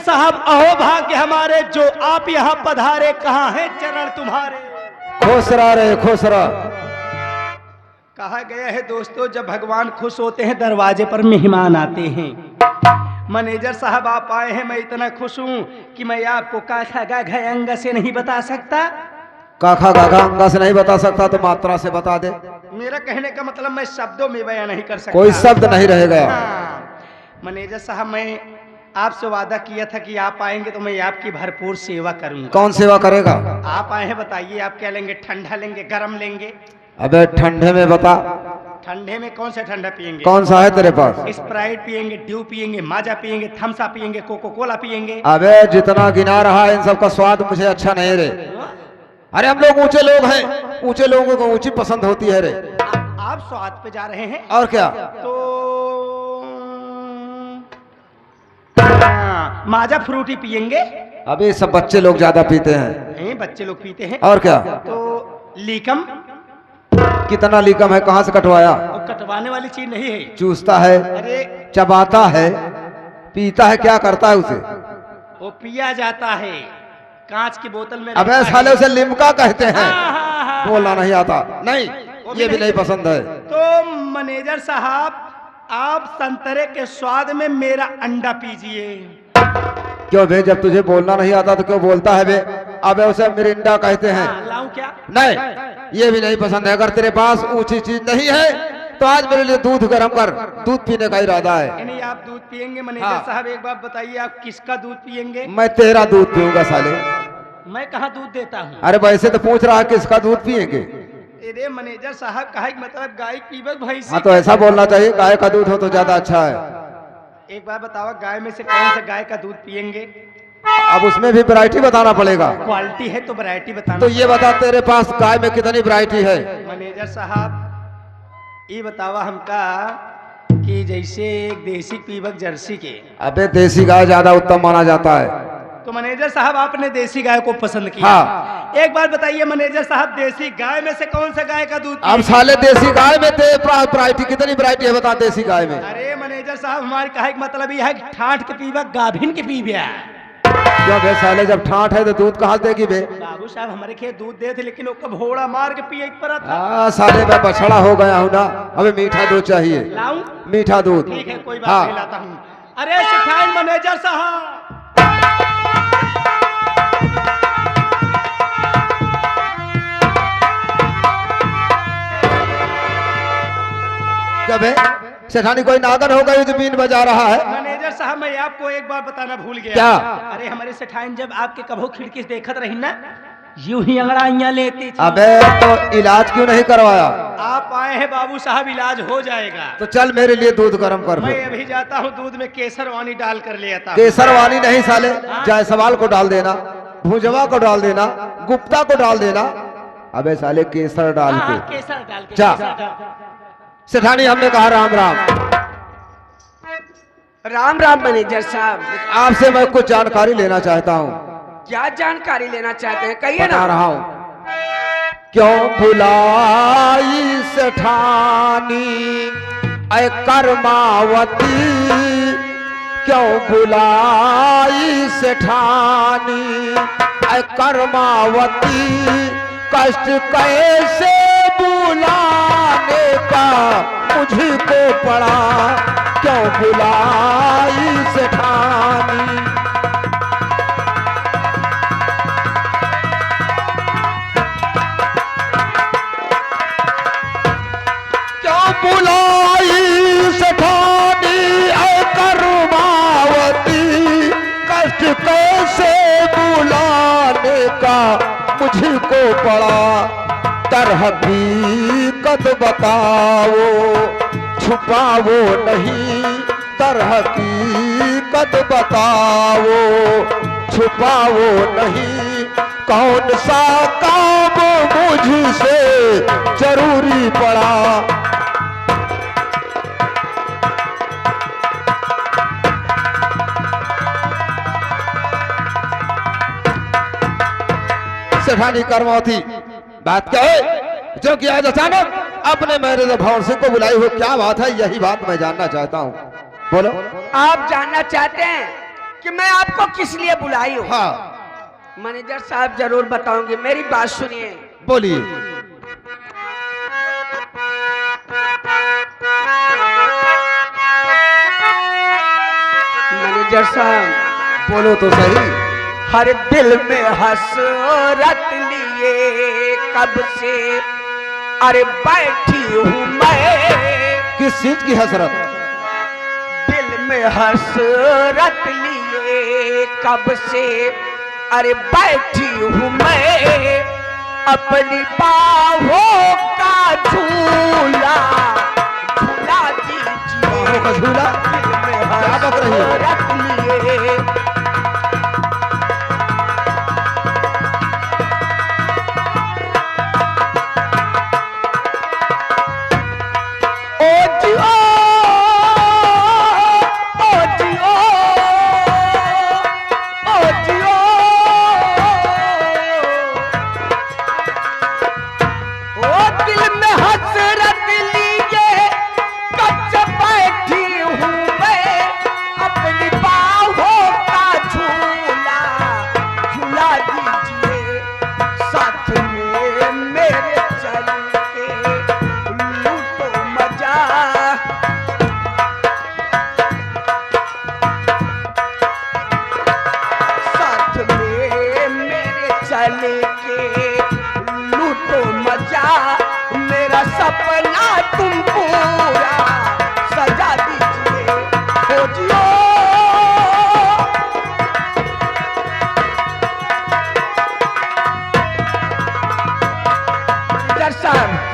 साहब अहो भाग्य हमारे जो आप यहाँ पधारे, कहाँ है चरण तुम्हारे। खुश रहा रे, खुश रहा। कहा गया है दोस्तों, जब भगवान खुश होते हैं दरवाजे पर मेहमान आते हैं। मैनेजर साहब आप आए हैं, मैं इतना खुश हूँ कि मैं आपको काखा गाघा अंग से नहीं बता सकता। काखा गाघा अंगा से नहीं बता सकता तो मात्रा से बता दे। मेरा कहने का मतलब मैं शब्दों में बयां नहीं कर सकता। कोई शब्द नहीं रहेगा। हाँ। मैनेजर साहब मैं आपसे वादा किया था कि आप आएंगे तो मैं आपकी भरपूर सेवा करूंगा। कौन सेवा करेगा? आप आए हैं, बताइए आप क्या लेंगे? ठंडा लेंगे, गरम लेंगे? अबे ठंडे में बता। ठंडे में कौन सा ठंडा पियेंगे? कौन सा है तेरे पास? स्प्राइट पियेंगे, ड्यू पियेंगे, माजा पियेंगे, थम्स अप पियेंगे, कोको कोला पियेंगे? अबे जितना गिना रहा है इन सब का स्वाद मुझे अच्छा नहीं रे। अरे हम लोग ऊंचे लोग हैं, ऊंचे लोगों को ऊंची पसंद होती है रे। आप स्वाद पे जा रहे हैं और क्या? तो माजा फ्रूटी पियेंगे? अबे सब बच्चे लोग ज्यादा पीते हैं। नहीं, बच्चे लोग पीते हैं। और क्या? तो लीकम? कितना लीकम है, कहाँ से कटवाया? और कटवाने वाली चीज नहीं है। चूसता है, अरे चबाता है, पीता है, क्या करता है उसे? वो पिया जाता है, कांच की बोतल में। अबे साले उसे लिम्का कहते हैं। हाँ। बोलना नहीं आता। नहीं, ये भी नहीं पसंद है। तो मैनेजर साहब आप संतरे के स्वाद में मेरा अंडा पीजिए। क्यों बे, जब तुझे बोलना नहीं आता तो क्यों बोलता है बे? अबे उसे मिरिंडा कहते हैं। लाऊं क्या? नहीं, ये भी नहीं पसंद है। अगर तेरे पास ऊंची चीज नहीं है तो आज मेरे लिए दूध गर्म कर, दूध पीने का इरादा है। नहीं, आप दूध पियेंगे? मैनेजर हाँ। साहब एक बात बताइए, आप किसका दूध पियेंगे? मैं तेरा दूध पीऊंगा साले। मैं कहाँ दूध देता हूँ? अरे वैसे तो पूछ रहा है किसका दूध पिएंगे। अरे मैनेजर साहब कहा मतलब गाय पीबे भैंस? हाँ तो ऐसा बोलना चाहिए, गाय का दूध हो तो ज्यादा अच्छा है। एक बार बताओ, गाय में से कौन सा गाय का दूध पियेंगे? अब उसमें भी वैरायटी बताना पड़ेगा। क्वालिटी है तो वैरायटी बताना। तो ये बता तेरे पास गाय में कितनी वैरायटी है? मैनेजर साहब ये बतावा हमका कि जैसे एक देसी पीबक जर्सी के। अबे देसी गाय ज्यादा उत्तम माना जाता है। तो मैनेजर साहब आपने देसी गाय को पसंद किया। हाँ। एक बार बताइए मैनेजर साहब, देसी गाय में से कौन सा गाय का दूध? अब साले देसी गाय में वैरायटी कितनी वैरायटी है बता देसी गाय में। अरे मैनेजर साहब हमारे कहे का मतलब यह है कि ठाठ के पीबक गाभिन के पीबे। क्यों बे साले, जब ठाठ है तो दूध कहाँ देगी बे? बाबू साहब हमारे खेत दूध दे थे लेकिन वो भोड़ा मार के पिए पर था। साले मैं बछड़ा हो गया हूँ ना, हमें मीठा दूध चाहिए। लाऊं? मीठा दूध। ठीक है, कोई बात हाँ। नहीं, लाता हूँ। अरे सिखाएं मैनेजर साहब। क्या बे, सेठानी कोई नागन हो गई जो बीन बजा रहा है? मैनेजर साहब मैं आपको एक बार बताना भूल गया। क्या? अरे हमारे सेठाइन जब आपके कभो खिड़की से देखत रही ना, यूं ही अंगड़ाइयां लेती थी। अबे तो इलाज क्यों नहीं करवाया? आप आए हैं बाबू साहब, इलाज हो जाएगा। तो चल मेरे लिए दूध गर्म कर। मैं अभी जाता हूँ, दूध में केसर वानी डाल कर ले आता हूँ। केसर वाली नहीं साले, जायसवाल को डाल देना, भुजवा को डाल देना, गुप्ता को डाल देना। अबे साले केसर डाल हाँ, के केसर डाल के। जा। केसर डाल। सेठानी हमने कहा राम राम। राम राम मैनेजर साहब। आपसे मैं कुछ जानकारी लेना चाहता हूँ। क्या जानकारी लेना चाहते हैं, कहिए बता ना। रहा हूँ। क्यों भुलाई सेठानी ऐ कर्मावती, क्यों भुलाई सेठानी ऐ कर्मावती, कष्ट कैसे बुलाने का मुझको पड़ा, क्यों भुलाई सेठानी। बुलाई सेठानी ऐ कर्मावती, कष्ट कैसे बुलाने का मुझको पड़ा, तर हकीकत बताओ छुपाओ नहीं, तर हकीकत बताओ छुपाओ नहीं, कौन सा काम मुझसे जरूरी पड़ा। सेठानी कर्मावती, बात क्या है जो कि आज अचानक अपने मैरिज भवन सिंह को बुलाई हो? क्या बात है, यही बात मैं जानना चाहता हूँ। बोलो। आप जानना चाहते हैं कि मैं आपको किस लिए बुलाई हूँ। हाँ मैनेजर साहब जरूर बताऊंगी, मेरी बात सुनिए। बोलिए। मैनेजर साहब बोलो तो सही। हर दिल में हसरत लिए कब से अरे बैठी हूँ मैं, किस चीज की हसरत? दिल में हसरत लिए कब से अरे बैठी हूँ मैं, अपनी बाहों का झूला झूला दीजिए। बाहों का झूला? दिल में क्या बक रही हो? हसरत लिए सपना तुम पूरा सजा दीजिए, खोजियो।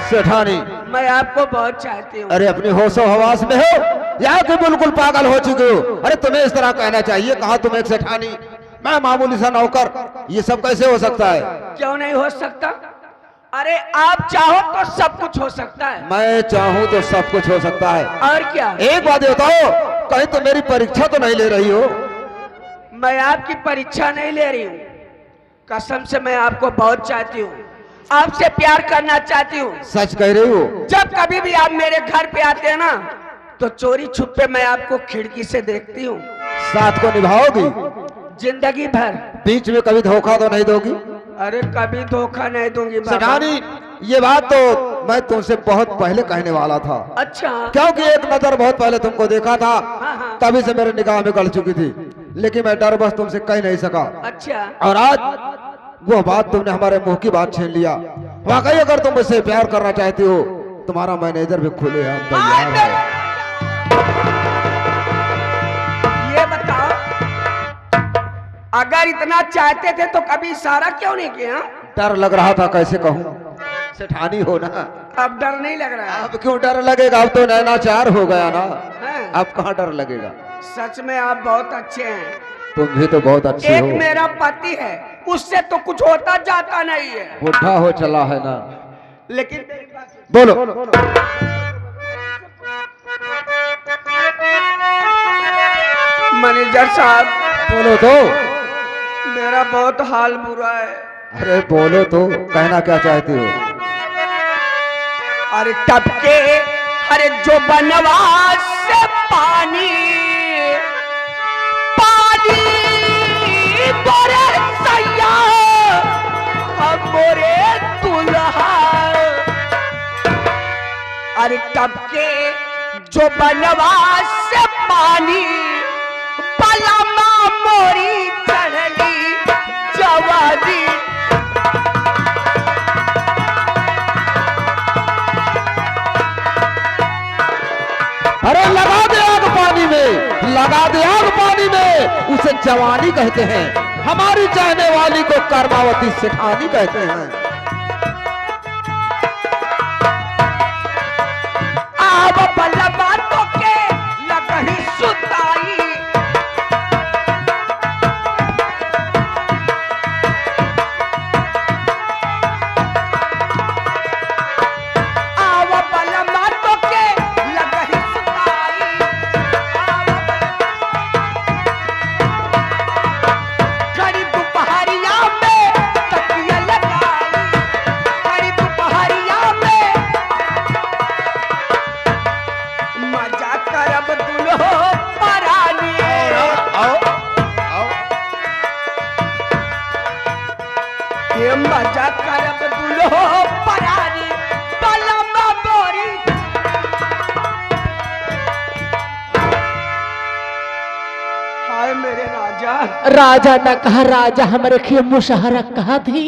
सेठानी मैं आपको बहुत चाहती हूँ। अरे अपनी होशो हवास में हो या कि बिल्कुल पागल हो चुके हो? अरे तुम्हें इस तरह कहना चाहिए, कहा तुम एक सेठानी, मैं मामूली सा नौकर, ये सब कैसे हो सकता है? क्यों नहीं हो सकता? अरे आप चाहो तो सब कुछ हो सकता है। मैं चाहूँ तो सब कुछ हो सकता है। और क्या? एक बात बताओ, कहीं तो मेरी परीक्षा तो नहीं ले रही हो? मैं आपकी परीक्षा नहीं ले रही हूँ, कसम से मैं आपको बहुत चाहती हूँ, आपसे प्यार करना चाहती हूँ। सच कह रही हो? जब कभी भी आप मेरे घर पे आते हैं ना, तो चोरी छुपे मैं आपको खिड़की से देखती हूँ। साथ को निभाओगी? जिंदगी भर। बीच में कभी धोखा तो नहीं दोगी? अरे कभी धोखा नहीं दूंगी बाबा। सेठानी ये बात तो मैं तुमसे बहुत पहले कहने वाला था। अच्छा। क्योंकि एक नजर बहुत पहले तुमको देखा था, हाँ। तभी से मेरे निगाह में गड़ चुकी थी, लेकिन मैं डर बस तुमसे कह नहीं सका। अच्छा। और आज वो बात तुमने हमारे मुंह की बात छीन लिया। वाकई अगर तुम मुझसे प्यार करना चाहती हो, तुम्हारा मैनेजर भी खुले हम तैयार है। ये बताओ, अगर इतना चाहते थे तो कभी इशारा क्यों नहीं किया? डर लग रहा था, कैसे कहूँ, सेठानी हो ना। अब डर नहीं लग रहा है? अब क्यों डर लगेगा, अब तो नैनाचार हो गया ना, हैं? अब कहाँ डर लगेगा। सच में आप बहुत अच्छे हैं। तुम भी तो बहुत अच्छे एक हो। मेरा पति है, उससे तो कुछ होता जाता नहीं है। बुढ़ा हो चला है ना। लेकिन बोलो। मैनेजर साहब, बोलो तो। मेरा बहुत हाल बुरा है। अरे बोलो तो, कहना क्या चाहती हो? अरे टपके अरे जो बनवास से पानी पानी मोरे सैया अब मोरे दुल्हा। अरे टपके जो बनवास से पानी पलमा मोरी चढ़ली जवानी। अरे लगा दे आग पानी में, लगा दे आग पानी में, उसे जवानी कहते हैं। हमारी चाहने वाली को कर्मावती सेठानी कहते हैं। आव बलबा तो के लगही सुताई। आव बलबा तो के लगही सुताई। घड़ी दोपहरिया में तकिया लगाई। राजा न कहा राजा हम रखिए मुशहरा कहा थी।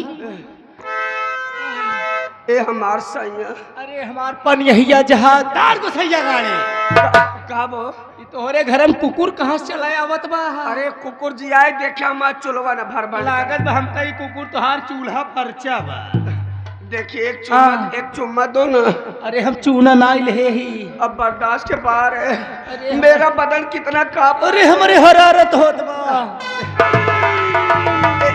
ए हमार सैया अरे हमार पन यहिया जहाज तार को सैया गाड़े का वो ये तोहरे घर में कुकुर कहाँ से चला आवत बा। अरे कुकुर जी आए देखे हमार चुलवा न भर भर लागत बा हमका ही कुकुर तोहार चूल्हा परचा बा। देखिए हाँ। एक चुम्मा दो ना। अरे हम चूना ना ले ही अब बर्दाश्त के बाहर है। अरे मेरा बदन कितना कांप। अरे हमारे हरारत होत बा।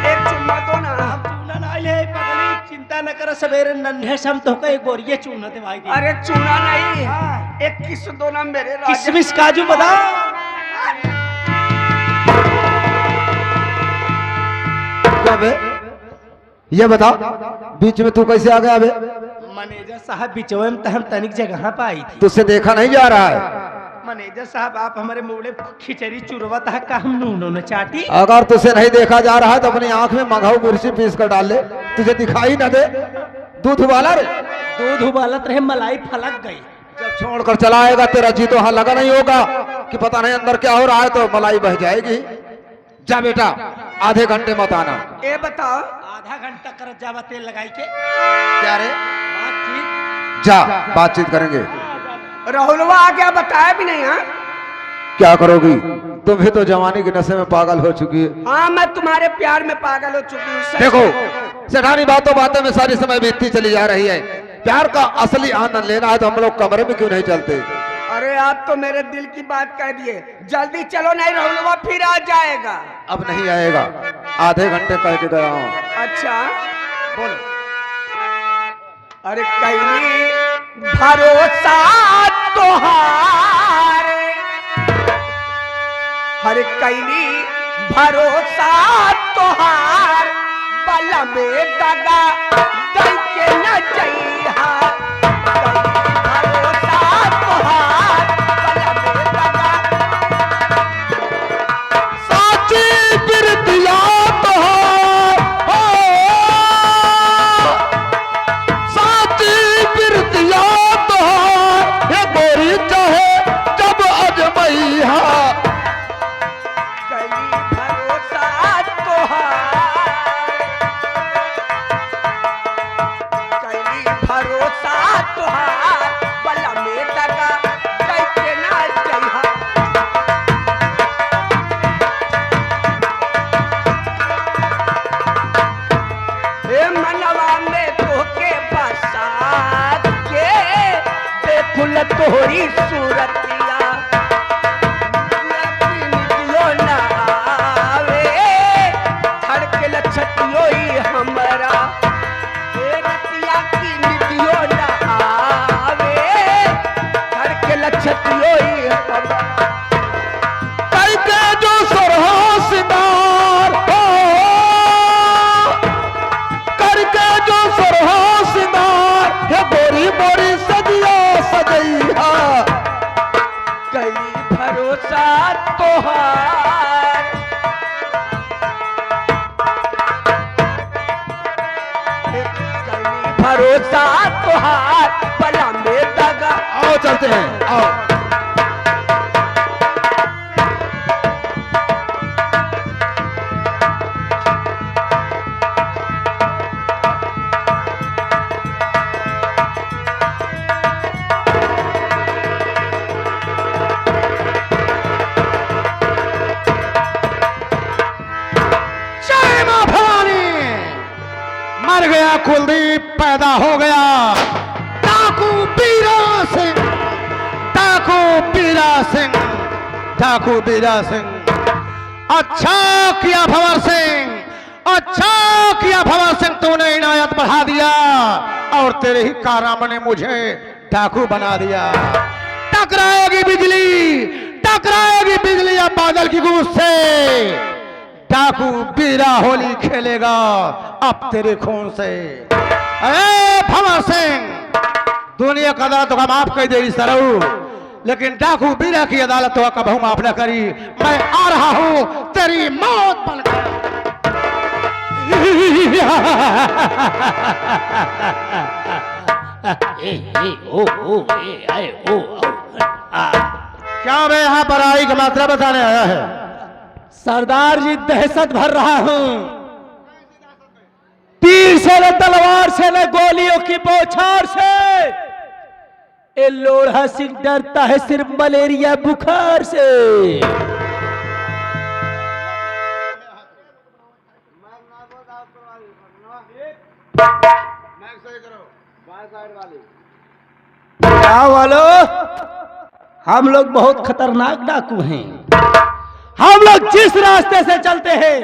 एक चुम्मा दो ना। हम चूना ना ले पगली चिंता न कर सवेरे नन्हे शाम तो का एक बोरिए चूना दे भाई। अरे चूना नहीं हाँ। एक किस दो ना मेरे राजा। किशमिश काजू बादाम। क्या बे ये बताओ बीच में तू कैसे आ गया बे? मैनेजर साहब बिचवे में हम तनिक जगह पे आई थी। तुझसे देखा नहीं जा रहा है। मैनेजर साहब आप हमारे मुंह खिचड़ी चुरवा था का हम नूनों ने चाटी। अगर तुझसे नहीं देखा जा रहा है तो अपनी आंख में मघाऊ मिर्ची पीस कर डाल ले, तुझे दिखाई न दे। दूध उबाला रे? दूध उबालत रहे मलाई फलक गई। जब छोड़कर चला आएगा तेरा जी तो हाँ लगा नहीं होगा कि पता नहीं अंदर क्या हो रहा है, तो मलाई बह जाएगी। जा बेटा आधे घंटे मत आना। ए बताओ आधा घंटा कर जावा तेल लगाई के क्या रे? बातचीत जा बातचीत करेंगे। राहुलवा आ गया बताया भी नहीं। हाँ क्या करोगी तुम भी तो जवानी के नशे में पागल हो चुकी है। हाँ मैं तुम्हारे प्यार में पागल हो चुकी हूँ। सच देखो में। सेठानी बातों बातों में सारी समय बीतती चली जा रही है। प्यार का असली आनंद लेना है तो हम लोग कमरे में क्यों नहीं चलते? अरे आप तो मेरे दिल की बात कह दिए। जल्दी चलो नहीं राहुलवा फिर आ जाएगा। अब नहीं आएगा, आधे घंटे कह के गया हूँ। अच्छा बोलो। अरे कहीं भरोसा तोहार, हरे कहीं भरोसा तोहार, बल में दगा दई के न जइहा। भरोसा तोहार, बल में दगा। साची बिरतिया तोहार, साची बिरतिया तोहार, ये गोरी चाहे जब अजमैहा। कहीं भरोसा तोहार, कहीं भरोसा तोहार, बल में दगा दई के न जइहा। ए मनवा में तोके बसात के देखुल तोहरी सूरतिया, लेकिन दियो न आवे, धड़कल छतियो ही हमरा। ए रतिया की निदियो न आवे, धड़कल छतियो ही हमरा। करके जो सरहो सिंगार, करके जो सरहो सिंगार, हे गोरी बोरी सजिया सजैहा। कहीं भरोसा तोहार, कहीं भरोसा तोहार, बला में दगा। आओ चलते हैं, आओ। जय मां भवानी। मर गया कुलदीप, पैदा हो गया डाकू बीरा सिंह, डाकू बीरा सिंह, डाकू बीरा सिंह। अच्छा किया भंवर सिंह, अच्छा किया भंवर सिंह, तूने इनायत बढ़ा दिया और तेरे ही कारनामे ने मुझे डाकू बना दिया। टकराएगी बिजली, टकराएगी बिजली अब बादल की गूंज से। डाकू बीरा होली खेलेगा अब तेरे खून से। अरे भंवर सिंह, दुनिया का अदालत तो माफ कर देगी सरऊ, लेकिन डाकू बीरा की अदालत तो कभी माफ न करी। मैं आ रहा हूं तेरी मौत बनकर। क्या मैं यहाँ पर आई की मात्रा बताने आया है? सरदार जी दहशत भर रहा हूं। तीर से न तलवार से न गोलियों की बौछार से, ये लोढ़ा सिंह डरता है सिर्फ मलेरिया बुखार से। क्या वालो, हम लोग बहुत खतरनाक डाकू हैं। हम लोग जिस रास्ते से चलते हैं,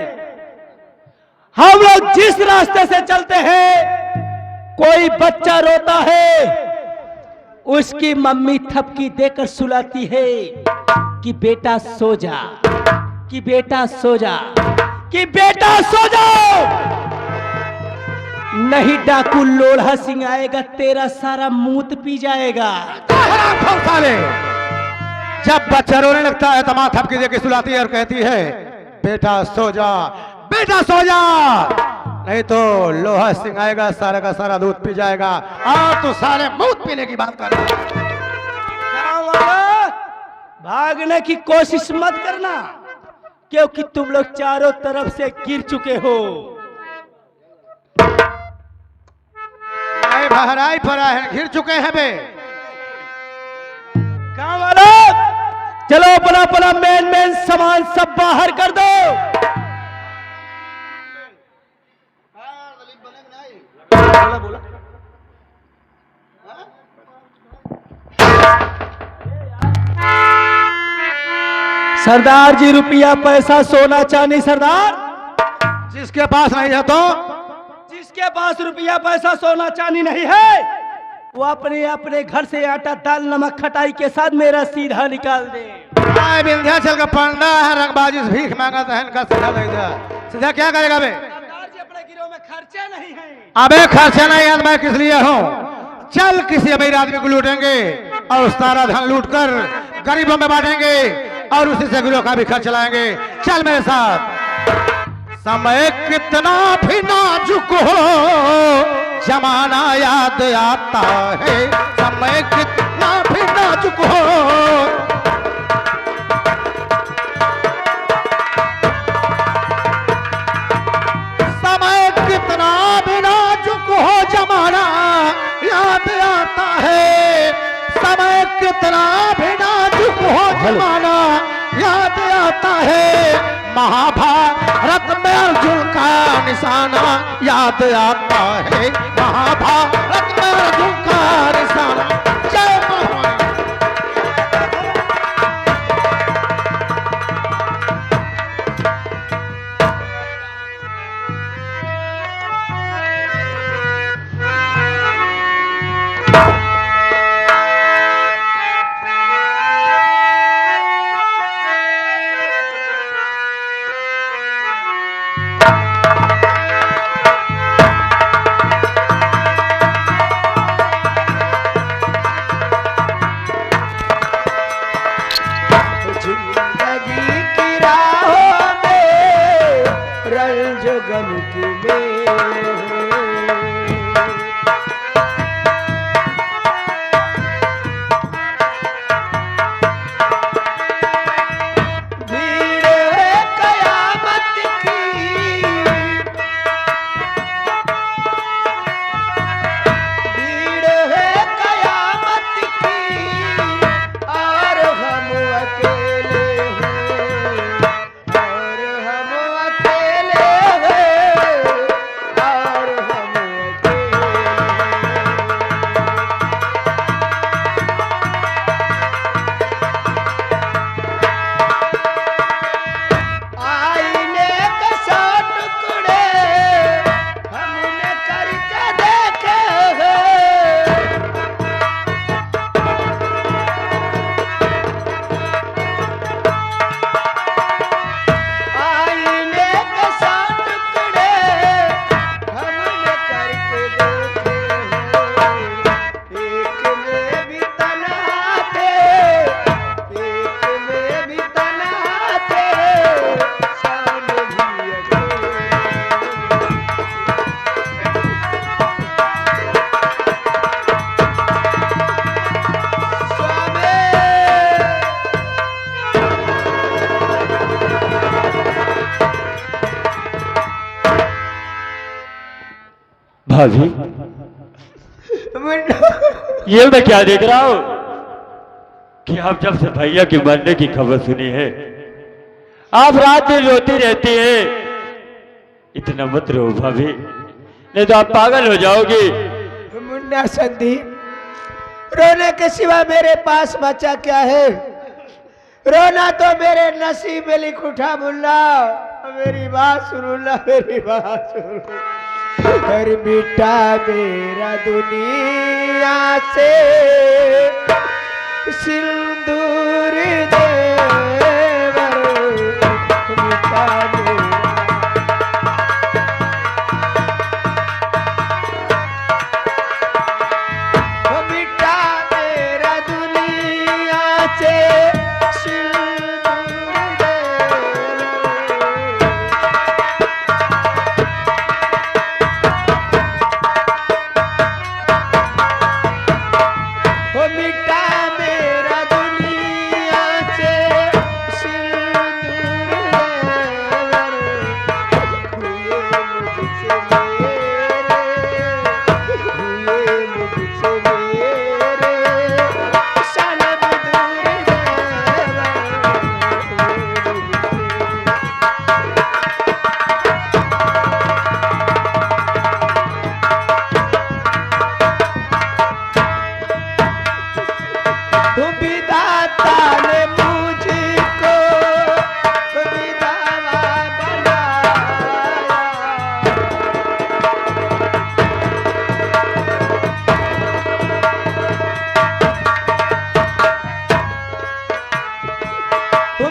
हम लोग जिस रास्ते से चलते हैं, कोई बच्चा रोता है, उसकी मम्मी थपकी देकर सुलाती है कि बेटा सो जा, कि बेटा सो जा, कि बेटा सो जाओ। नहीं डाकू लोढ़ा सिंह आएगा, तेरा सारा मूत पी जाएगा। साले, जब बच्चा रोने लगता है तो माँ थपकी देके सुलाती है और कहती है बेटा सो जा, बेटा सो जा, नहीं तो लोहा सिंह आएगा, सारा का सारा दूध पी जाएगा। और तू सारे मूत पीने की बात कर रहा है। भागने की कोशिश मत करना, क्योंकि तुम लोग चारों तरफ से गिर चुके हो। बहराई पड़ा है, घिर चुके हैं बे। काम वाला, चलो अपना अपना मेन सामान सब बाहर कर दो। बोला बोला। सरदार जी रुपया पैसा सोना चांदी, सरदार जिसके पास नहीं है तो, जिसके पास रुपया पैसा सोना चांदी नहीं है, वो अपने अपने घर से आटा दाल नमक खटाई के साथ मेरा सीधा निकाल दे। विंध्याचल का पंडा है, रंगबाजी से भीख मांगा था, इनका सीधा नहीं था। सीधा क्या करेगा बे? सरदार जी अपने गिरोह में खर्चे नहीं हैं। अबे खर्चा नहीं है, मैं किस लिए हूँ? चल किसी अमीर आदमी को लूटेंगे और उस सारा धन लूट कर गरीबों में बांटेंगे और उसी से गिरोह का भी खर्च चलाएंगे। चल मेरे साथ। समय कितना भी नाजुक हो, जमाना याद आता है। समय कितना भी नाजुक हो, समय कितना भी नाजुक हो, जमाना याद आता है। समय कितना भी नाजुक हो, जमाना याद आता है। महाभारत में अर्जुन का निशाना याद आता है। महाभारत में अर्जुन का निशाना। जय भगवान। भाभी, मुन्ना ये मैं क्या देख रहा हूं कि आप जब से भैया के मरने की खबर सुनी है आप रात दिन रोती रहती है। इतना मत रो भाभी, नहीं तो आप पागल हो जाओगी। मुन्ना संदीप, रोने के सिवा मेरे पास बचा क्या है? रोना तो मेरे नसीब में लिख उठा मुन्ना। मेरी बात सुनो ना, मेरी बात सुनो। हर बेटा मेरा दुनिया से सिंदूर देवर, बेटा मेरा। ओ बेटा मेरा दुनिया से सिंदूर देवर। ओ बेटा मेरा दुनिया से सिंदूर देवर। हुए मुझसे मेरे, हुए मुझसे मेरे सनम दूर देवर। विधाता ने मुझको विधवा बनाया।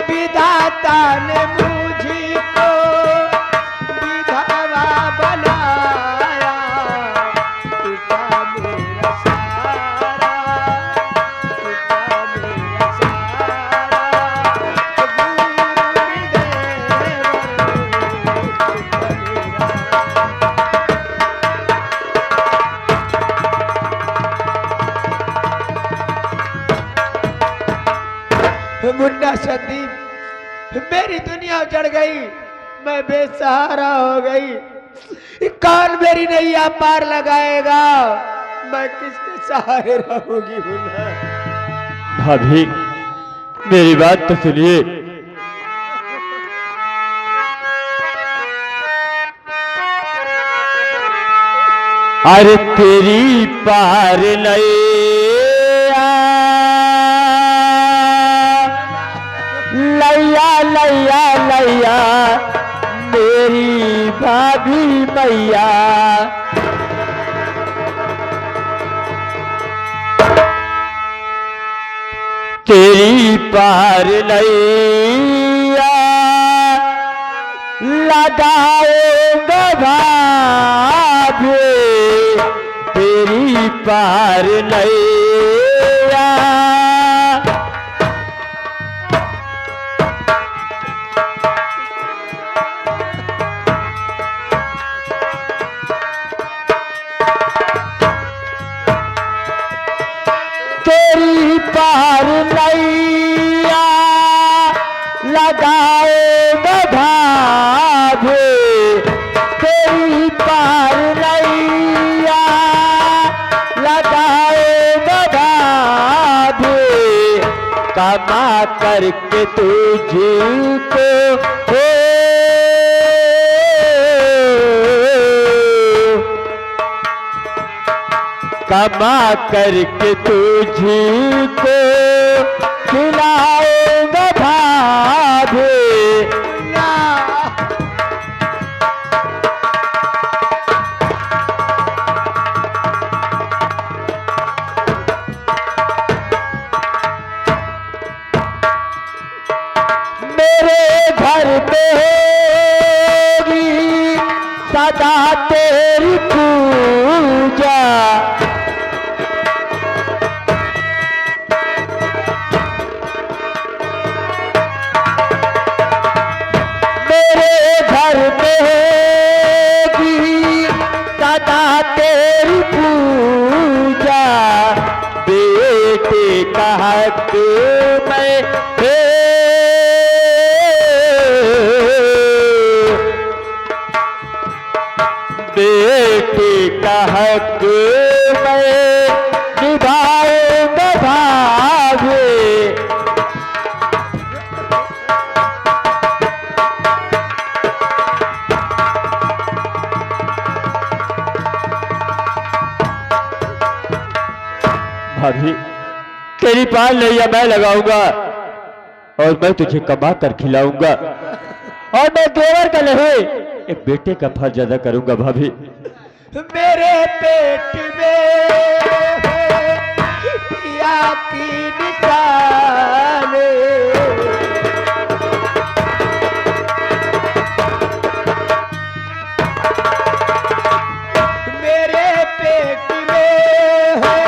विधाता ने मुझको विधवा बनाया। पिता मेरा सारा, पिता मेरा सारा गुरु देवर, पिता मेरा। मुन्ना संदीप, मेरी दुनिया उजड़ गई, मैं बेसहारा हो गई। कौन मेरी नैया पार लगाएगा? मैं किसके सहारे रहूंगी मुन्ना? भाभी मेरी बात तो सुनिए। अरे तेरी पार नैया, लैया लैया लैया मेरी भाभी मैया। तेरी पार नैया लगाएंगे भाभी, तेरी पार नैया। तेरी पार नैया लगाएंगे भाभी, तेरी पार नैया लगाएंगे भाभी। कमा करके तुझको हो, कमा करके तुझको खिलाऊंगा भाभी। मेरे घर पे होगी सदा तेरी पूजा। भाभी तेरी पाल नैया मैं लगाऊंगा और मैं तुझे कमा कर खिलाऊंगा और मैं देवर का नहीं एक बेटे का फर्ज अदा करूंगा भाभी। मेरे पेट में पिया की निशान, मेरे पेट में है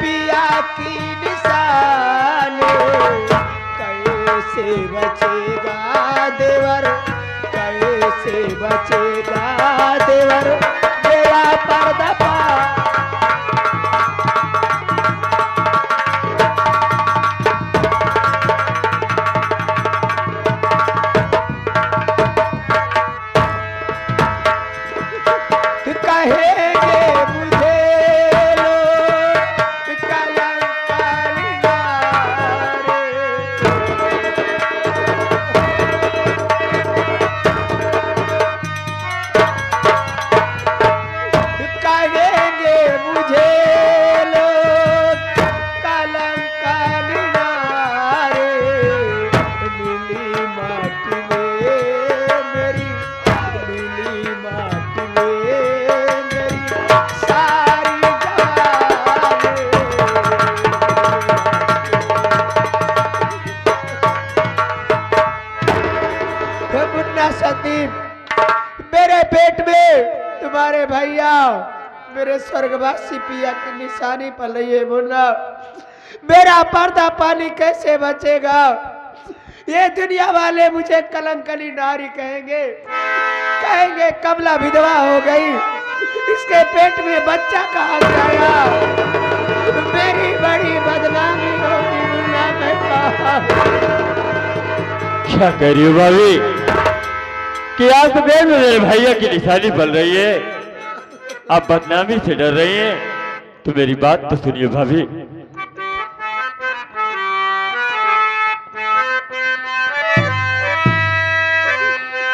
पिया की निशान, कैसे बचेगा देवर, कैसे बचेगा देवर मेरा पर्दा पा। कहेंगे मुझे लोग कलंकारी नारे, कहेंगे मुझे लोग कलंकारी नारे, मिली माटी में मेरी, मिली माटी में मेरी सारी जवानी। हे मुन्ना संदीप, मेरे पेट में तुम्हारे भैया मेरे स्वर्गवासी पिया की निशानी पल रही है। मुन्ना मेरा पर्दा पानी कैसे बचेगा? ये दुनिया वाले मुझे कलंकनी नारी कहेंगे, कहेंगे कमला विधवा हो गई, इसके पेट में बच्चा कहाँ से आया? मेरी बड़ी बदनामी होगी मुन्ना, मैं कहा। क्या कह रही हो भाभी कि आप तो पेट में मेरे भैया की निशानी पल रही है, आप बदनामी से डर रही हैं? तो मेरी बात तो सुनिए भाभी।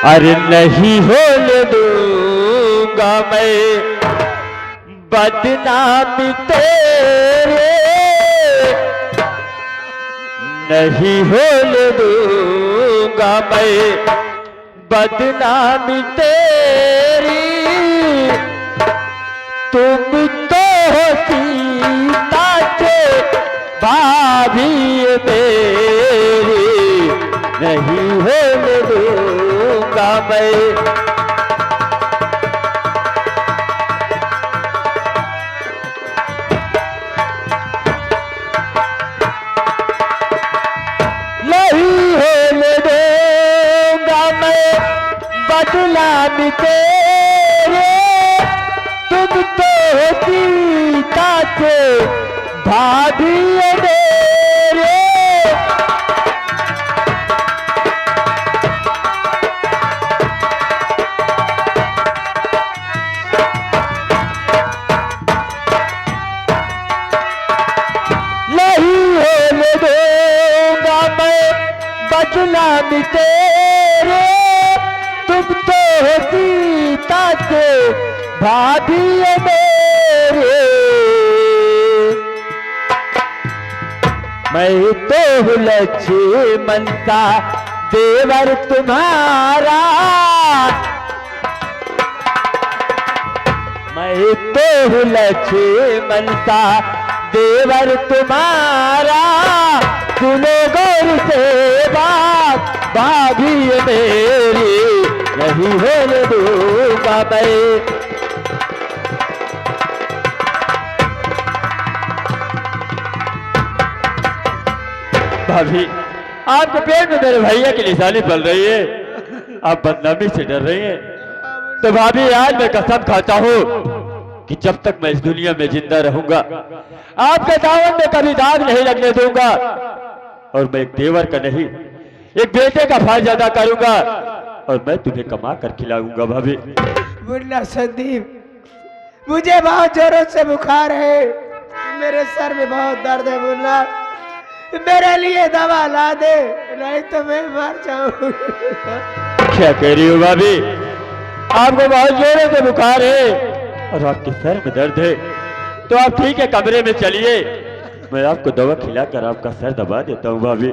अरे नहीं होने दूंगा मैं बदनामी तेरे, नहीं होने दूंगा मैं बदनामी तेरी, तुम तो हो सीता के भाभी मेरी, नहीं होने दूंगा मैं। बदनामी तेरे, तुम तो सीता के भाभी मेरे, नहीं होने दूंगा मैं बदनामी तेरे, तुम तो हो सीता के भाभी मेरे, मैं तो हूँ लक्ष्मण सा देवर तुम्हारा, मैं तो हूँ लक्ष्मण सा देवर तुम्हारा, सुनो गौर से बात भाभी मेरी, नहीं होने दूंगा मैं। भाभी आपके पेट में मेरे भैया की निशानी पल रही है, आप बदनामी से डर रही हैं। तो भाभी आज मैं कसम खाता हूँ कि जब तक मैं इस दुनिया में जिंदा रहूंगा आपके दामन में कभी दाग नहीं लगने दूंगा, और मैं एक देवर का नहीं एक बेटे का फर्ज अदा करूंगा और मैं तुम्हें कमा कर खिलाऊंगा। भाभी मुन्ना संदीप, मुझे बहुत जोरों से बुखार है, मेरे सर में बहुत दर्द है। मुन्ना मेरे लिए दवा ला दे, नहीं तो मैं मर जाऊंगा। क्या कह रही हो भाभी? आपको बहुत जोरों से बुखार है और आपके सर में दर्द है, तो आप ठीक है, कमरे में चलिए, मैं आपको दवा खिलाकर आपका सर दबा देता हूँ भाभी।